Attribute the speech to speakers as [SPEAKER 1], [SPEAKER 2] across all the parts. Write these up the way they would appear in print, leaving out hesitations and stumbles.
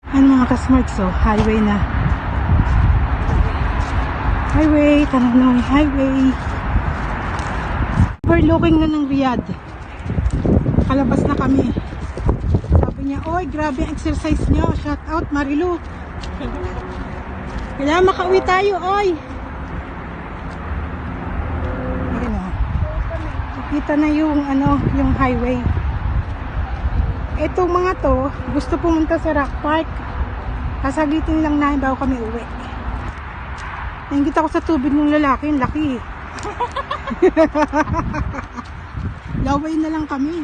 [SPEAKER 1] Ano mga ka-smart, so highway na. Highway, Tananong Highway. Overlooking na ng Riyadh. Kalabas na kami. Sabi niya, oy, grabe ang exercise niyo. Shout out, Marilu. Kailangan makauwi tayo, oy. Ayan o. Nakita na yung, yung highway. Itong mga to, gusto pumunta sa Rock Park. Kasagitin lang namin bago kami uwi. Nakikita ko sa tubig ng lalaki, yung laki. Laway na lang kami.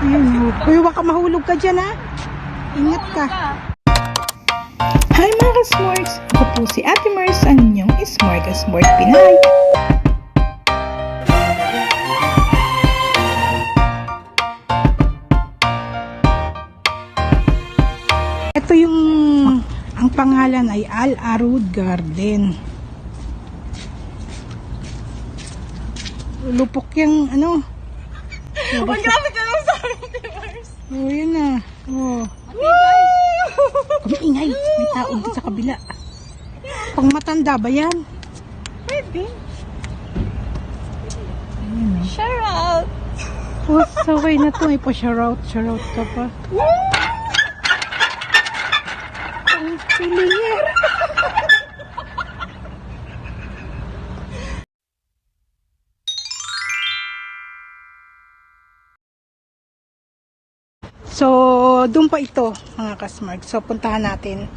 [SPEAKER 1] Ayun, uy, waka mahulog ka dyan, ha? Ingat ka.
[SPEAKER 2] Hi mga ka-smorgs! Ako po si Ate Mars, ang inyong Smorgasmord Pinay.
[SPEAKER 1] Ito yung, ang pangalan ay Al Arud Garden. Lupok yung,
[SPEAKER 3] Ang grabe ka lang sa akin, Mars.
[SPEAKER 1] Oh, yun na. Oh. Kumingay. May tao dito sa kabila. Pang matanda ba yan?
[SPEAKER 3] Pwede.
[SPEAKER 1] Ayun, oh.
[SPEAKER 3] Shout out.
[SPEAKER 1] Oh, saway na to. May pa-shoutout ka pa. Ang pilir. So, doon pa ito, mga ka-smart. So, puntahan natin.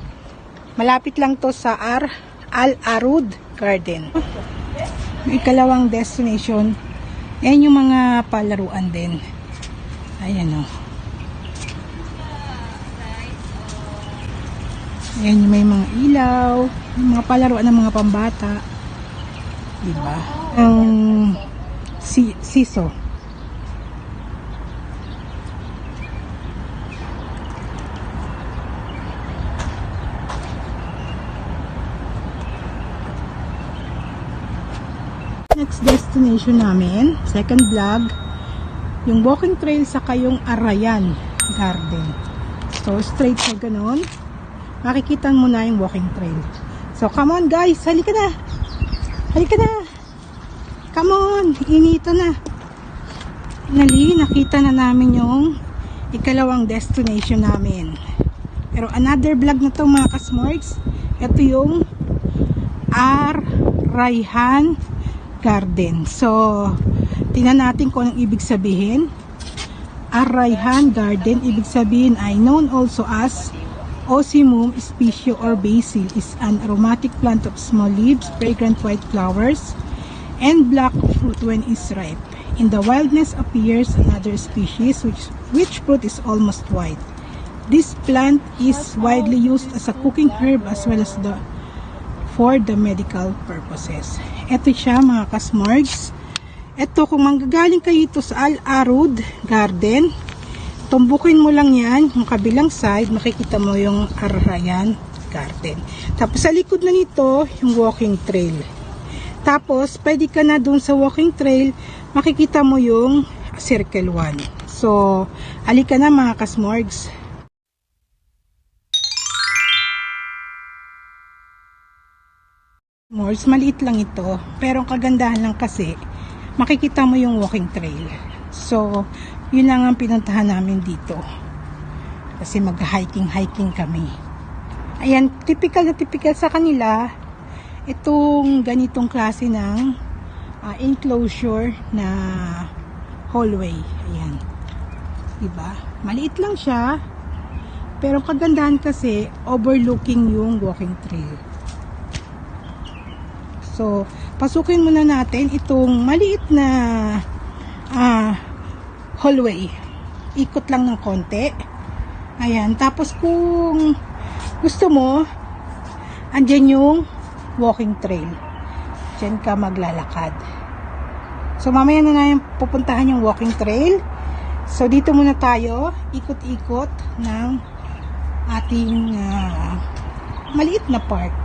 [SPEAKER 1] Malapit lang to sa Al Arud Garden. Yung ikalawang destination. Ayan yung mga palaruan din. Ayan o. Ayan yung may mga ilaw. Yung mga palaruan ng mga pambata. Diba? Ang siso. Next destination namin, second vlog, yung walking trail sa kayong Arayan Garden. So, straight na ganun. Makikita mo na yung walking trail. So, come on guys, halika na. Halika na. Come on, inito na. Finally, nakita na namin yung ikalawang destination namin. Pero another vlog na to mga ka-smorgs. Ito yung Rayhan Garden. So, tingnan natin kung anong ibig sabihin. Rayhan Garden, ibig sabihin ay known also as Ocimum species or basil, is an aromatic plant of small leaves, fragrant white flowers, and black fruit when is ripe. In the wilderness appears another species which fruit is almost white. This plant is widely used as a cooking herb as well as for the medical purposes. Ito siya mga ka-smorgs. Ito kung manggagaling kayo ito sa Al Arud Garden, tumbukin mo lang yan, yung kabilang side, makikita mo yung Rayhan Garden. Tapos sa likod na nito, yung walking trail. Tapos, pwede ka na dun sa walking trail, makikita mo yung Circle 1. So, halika na mga ka-smorgs. Maliit lang ito, pero ang kagandahan lang kasi makikita mo yung walking trail. So, yun lang ang pinuntahan namin dito. Kasi mag-hiking kami. Ayan, typical na typical sa kanila itong ganitong klase ng enclosure na hallway. Ayan. Diba? Maliit lang siya, pero kagandahan kasi overlooking yung walking trail. So, pasukin muna natin itong maliit na hallway. Ikot lang ng konti. Ayan. Tapos kung gusto mo, andyan yung walking trail. Diyan ka maglalakad. So, mamaya na yung pupuntahan yung walking trail. So, dito muna tayo. Ikot-ikot ng ating maliit na park.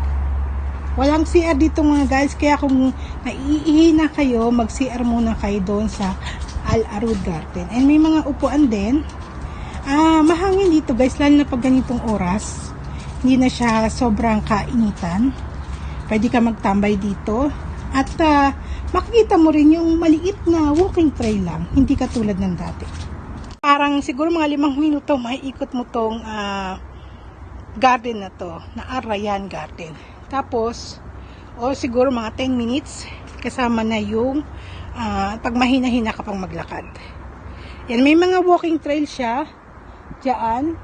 [SPEAKER 1] Walang CR dito mga guys, kaya kung naiihi na kayo, mag-CR muna kayo doon sa Al Arud Garden. And may mga upuan din. Mahangin dito guys, lalo na pag ganitong oras. Hindi na siya sobrang kainitan. Pwede ka magtambay dito. At makikita mo rin yung maliit na walking trail lang. Hindi katulad ng dati. Parang siguro mga 5 minuto maiikot mo tong garden na to. Na Arrayan Garden. Tapos, o siguro mga 10 minutes. Kasama na yung pag mahina-hina ka pang maglakad. Yan, may mga walking trail siya. Diyan.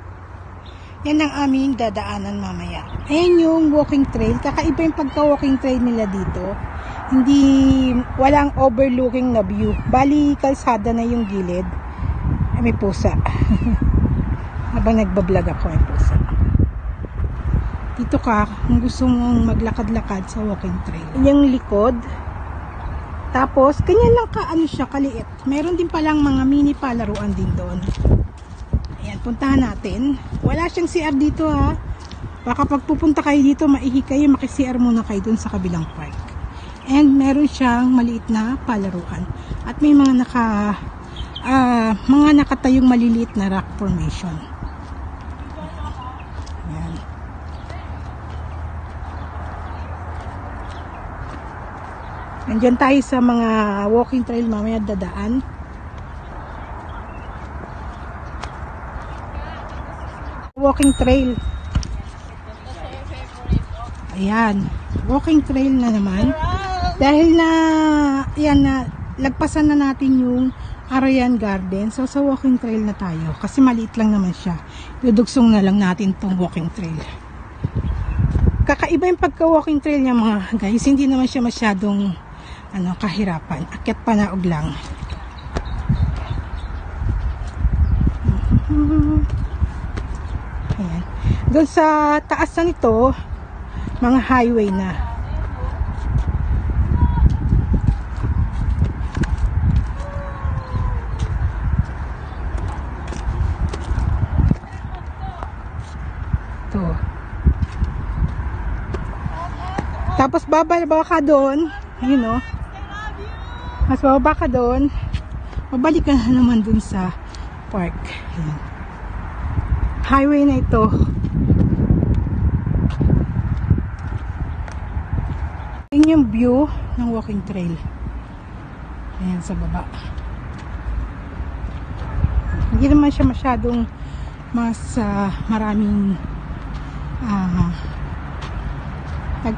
[SPEAKER 1] Yan ang aming dadaanan mamaya. Ayan yung walking trail. Kakaiba yung pagka-walking trail nila dito. Walang overlooking na view. Bali, kalsada na yung gilid. Ay, may pusa. Habang nagbablog ako, may pusa. Dito ka, kung gusto mong maglakad-lakad sa walking trail. Yung likod. Tapos, ganyan lang siya, kaliit. Meron din palang mga mini palaruan din doon. Ayan, puntahan natin. Wala siyang CR dito ha. Baka pag pupunta kayo dito, maihi kayo, maki-CR muna kayo dun sa kabilang park. And meron siyang maliit na palaruan. At may mga nakatayong maliliit na rock formation. Ayan. Nandiyan tayo sa mga walking trail mamaya dadaan. Walking trail. Ayan. Walking trail na naman. Dahil lagpasan na natin yung Arrayan Garden. So, sa walking trail na tayo. Kasi maliit lang naman siya. Dudugsong na lang natin tong walking trail. Kakaiba yung pagka-walking trail niya mga guys. Hindi naman siya masyadong kahirapan. Akyat panaog lang. Ayan. Doon sa taas na nito, mga highway na. Ito. Tapos bababa ka doon. Ayun o. Mas bababa ka doon. Mabalik ka na naman doon sa park. Ayan. Highway na ito. Ayan yung view ng walking trail. Ayan sa baba. Hindi naman siya masyadong mas maraming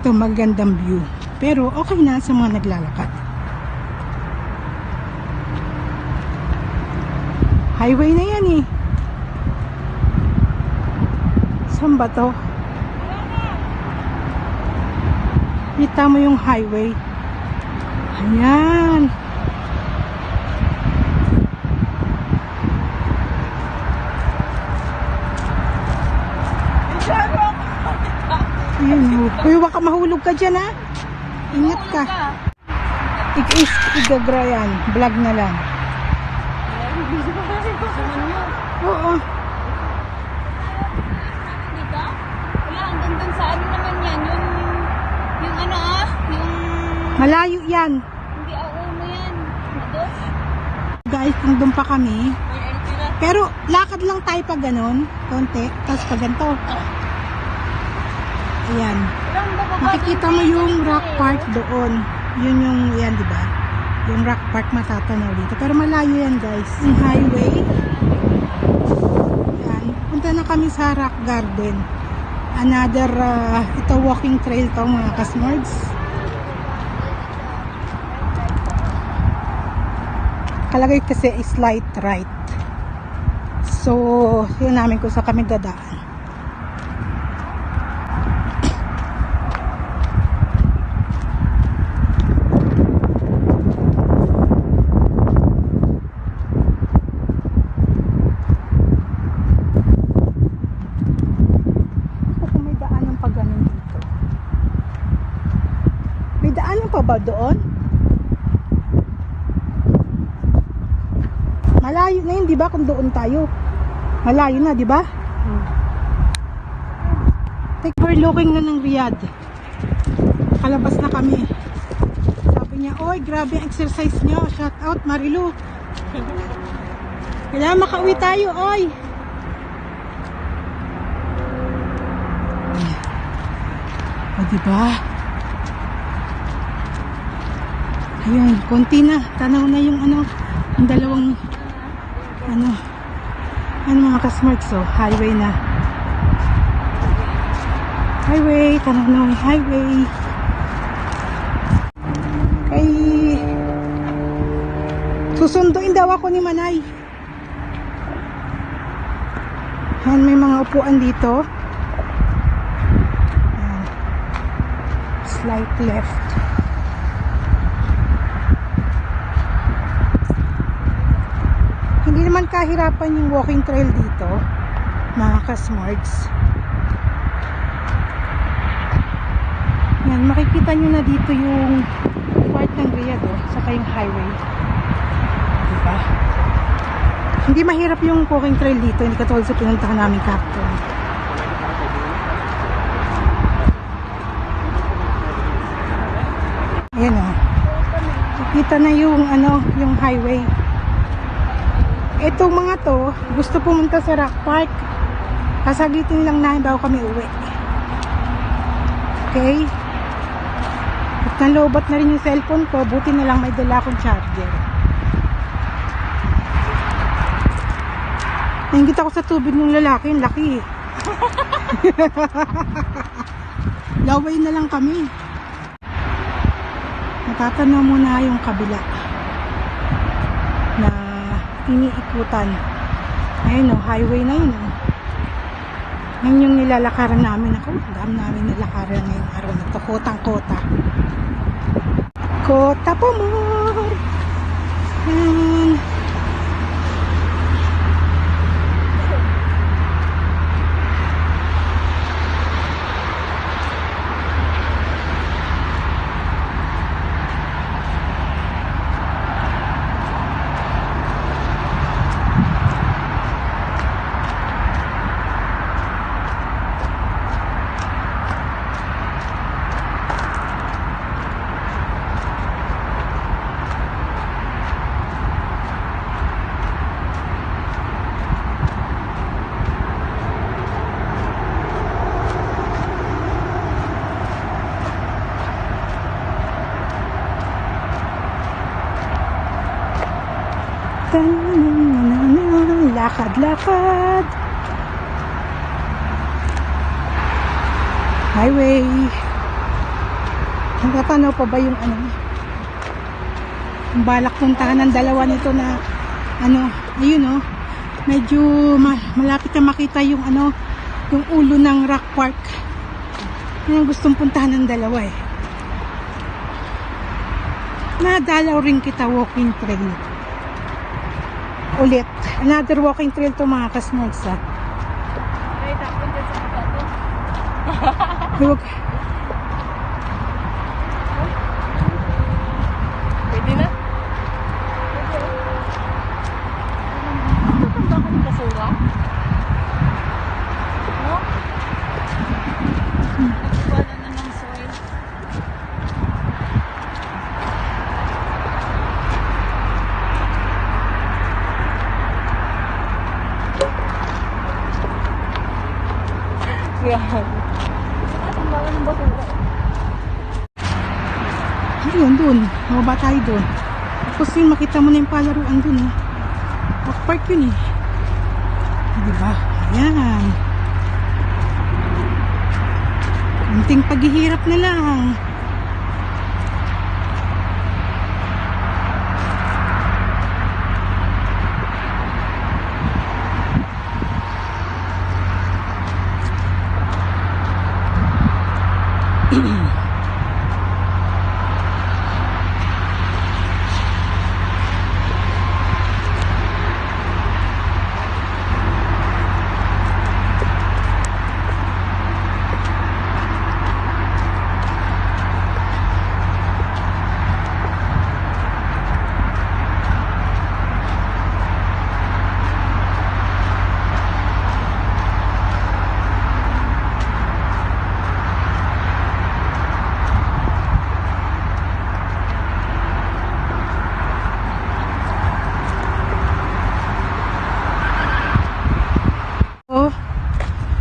[SPEAKER 1] magandang view. Pero okay na sa mga naglalakad. Highway na yan eh. Saan ba to? Kita mo yung highway. Ayan. Ayan. Uy, baka mahulog ka dyan ha. Ingat ka. Igagra yan. Vlog na lang. Oo.
[SPEAKER 3] Dito? Wala, hanggang dun sa ano naman yan. Yung
[SPEAKER 1] Malayo yan.
[SPEAKER 3] hindi auno yan. Doon?
[SPEAKER 1] Guys, nandun pa kami. Pero lakad lang tayo pag ganun. Konti. Tapos pag ganito. Ayan. Makikita mo yung rock park doon. Yun yung, yan diba? Yung rock park matatanaw dito. Pero malayo yan guys. Yung highway. Yan. Punta na kami sa rock garden. Another, ito walking trail to mga kasmords. Kalagay kasi is light right. So, yun namin kung sa kami dadaan. Ba doon? Malayo na yun, di ba? Kung doon tayo. Malayo na, di ba? Overlooking na ng Riyadh. Kalabas na kami. Sabi niya, oy, grabe ang exercise nyo. Shout out, Marilu. Kailangan makauwi tayo, oy. O, diba? Ayun, konti na. Tanaw na yung ano, yung dalawang, ano mga kasmarks, so, highway na. Highway, tanaw na yung highway. Ay, susunduin daw ako ni Manay. Ayan, may mga upuan dito. Ayan. Slight left. Hindi naman kahirapan yung walking trail dito, mga kasmarts. Yan, makikita nyo na dito yung part ng Riyadh, saka yung highway. Diba? Hindi mahirap yung walking trail dito, hindi katulad sa pinuntahan namin Captain. Ayan o. Kita na yung ano, yung highway. Itong mga to, gusto pumunta sa Rock Park. Kasagitin lang namin bago kami uwi. Okay? At nalobat na rin yung cellphone ko, buti na lang may dala akong charger. Nainggit ako sa tubig ng lalaki, yung laki. Laway na lang kami. Natatanaw muna yung kabila na iniikutan. Ayun o, highway na yun. Yan yung nilalakaran namin. Ako, dami namin nilakaran ngayong araw na ito. Kotang-kota. Kota po more. Yan. Lakad-lakad. Highway. Nagtatanaw pa ba yung ano? Yung balak puntahan ng dalawa nito na ano, ayun oh. Medyo malapit na makita yung ano, yung ulo ng Rock Park. Yan ang gustong puntahan ng dalawa eh. Nadalaw rin kita walking trail. Ulit. Another walking trail to mga kasmogs ha.
[SPEAKER 3] Ay, tapon dyan sa baba to.
[SPEAKER 1] Huwag.
[SPEAKER 3] Pwede na? Pwede. Bakit ng basura? No? Nagwala na ng soil. Yan. Ang bawal ng basura.
[SPEAKER 1] Ayun, dun. Mababa tayo dun. Tapos yun, makita mo na yung palaruan dun eh. Rock Park yun eh. Diba? Ayan. Kunting paghihirap na lang.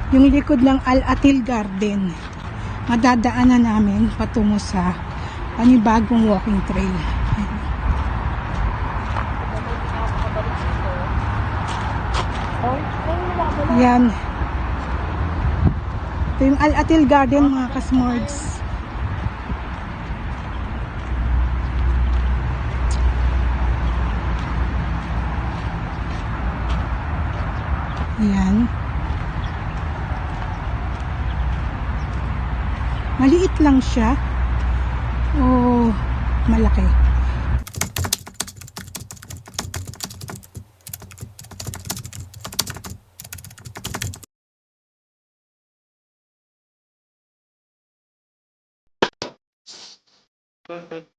[SPEAKER 1] yung likod ng Al-Atil Garden. Madadaanan namin patungo sa panibagong walking trail. Yan. Ito yung Al-Atil Garden, mga kasmorgs. Yan. Maliit lang siya. O malaki.
[SPEAKER 4] Perfect.